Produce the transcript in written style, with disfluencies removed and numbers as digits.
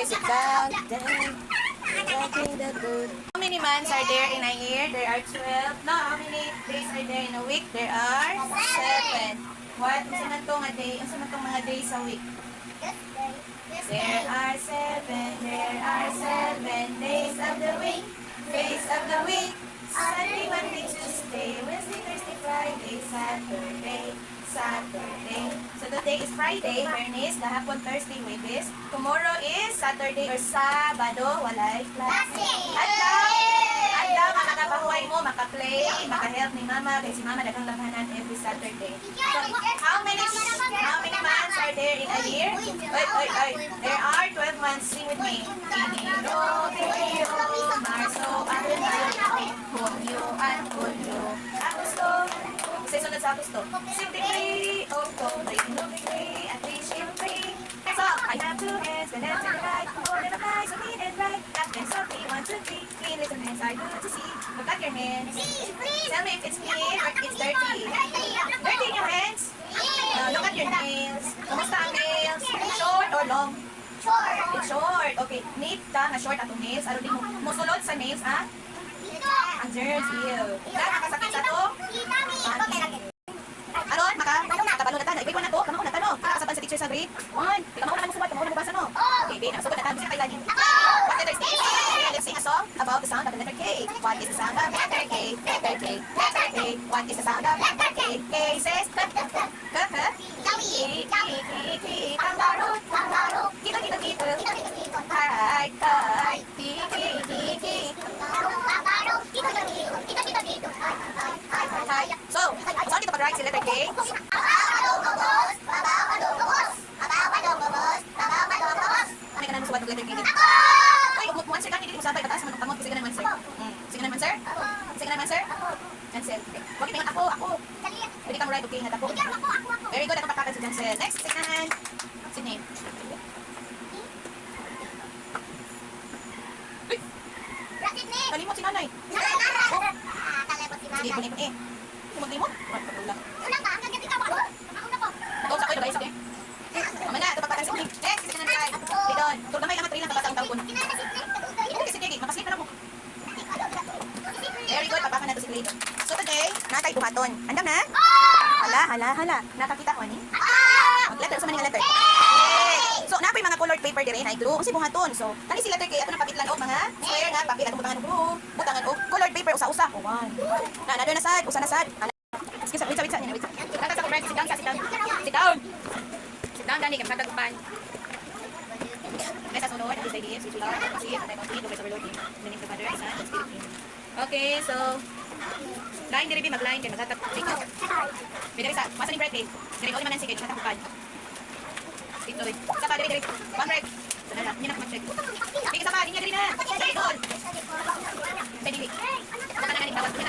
Okay, sit down. Watching the good. How many months are there in a year? There are 12. No, how many days are there in a week? There are 7. What? Ang samantong nga day? Ang samantong mga days sa week? There are 7. There are 7 days of the week. Days of the week. Sunday, Monday, Tuesday, Wednesday, Thursday, Friday, Saturday, Saturday. So today is Friday, Bernice, gahapon Thursday, Webes. Tomorrow is Saturday or Sabado, walay klase. Adlaw, makakapahuay mo, makaplay, makahelp ni Mama, kay si Mama daghang labanan every Saturday. So, how many months are there in a year? Oy. There are 12 months. Sing with me. Enero, Febrero, Marso, Abril, Hunyo, at Julyo, Agosto. Isa sunod sa Agosto. September, October, November, at December. So, I have 2 hands, the left and the right, hold it up high, so clean and right. Clap them softly, 1, 2, 3. Clean little hands are good to see. Look at your hands. Tell me if it's clean or it's dirty. Dirty in your hands. Look at your nails. Kumusta ang nails? Short or long? It's short. Okay. Neat ka na short atong nails. Ano din mo? Musulod sa nails, ha? Ang germs, ew. Nakakasakit sa to? Aron, kabalo na tayo. Grade 1 na to. Kamao na tayo. Kasaban sa teacher sa grade 1. Kamao na magsubat. Kamao na magbasa, no? Okay, babe. Nakasubat na tayo. Bisa kailan yun. What letter is this? Let's sing a song about the sound of the letter K. What is the sound of letter K? Letter K. Letter K. What is the sound of letter K? K says k. Kangaroo. Kita. Hi. So, saan dito pag-write si letter K? Ano ka na nasubat ng letter K? Ay, one sir ka, hindi mo sabay. Pataas naman ang pangot. Sige naman, sir. Sige naman, sir. Jansel. Huwag ipingat ako. Pwede kang write, okay? Ingat ako. Very good. Ako patakan si Jansel. Next, signahan. Sydney. Kalimot si nanay. Sige, punay po eh. Maglimot? Pagkulang. Doon sa ako'y guys, okay? Mama na, ito pagpatan si Sydney. Next, signahan na tayo. Didon. Turang may lang at 3 lang kapag taon-taon. Okay, Sydney, makaslip na mo. Very good, papakan na ito si Clay. So today, natay buhaton. Andam na? Hala. Nakakita ko ani? Letter, sa maning letter. So, napoy mga colored paper dire na glue. Kasi buhaton. So, kani si letter K ato nang pakitlan og mga square nga papel atong butangan og glue. Butangan og colored paper usa-usa. Oh, one. Another na sad, usa na sad. Excuse me, wait. Nata sa correct, sit down. Sit down, Dani, kapag tagupan. Next, sunod, this idea, switch lang, kasi tayo complete, over overloading. The name of the father, son, and spirit name. Okay, so, line diri mag-line kay maghatag dito. Diri sa, masa ni birthday. Diri ko man ang sige, hatakupan. Dito rin. Isa pa, diri. One break. Sana na, hindi na mag-check. Dito sa pa, linya diri na. Diri, good. Sa dili. Sama na galing, tawag ko na.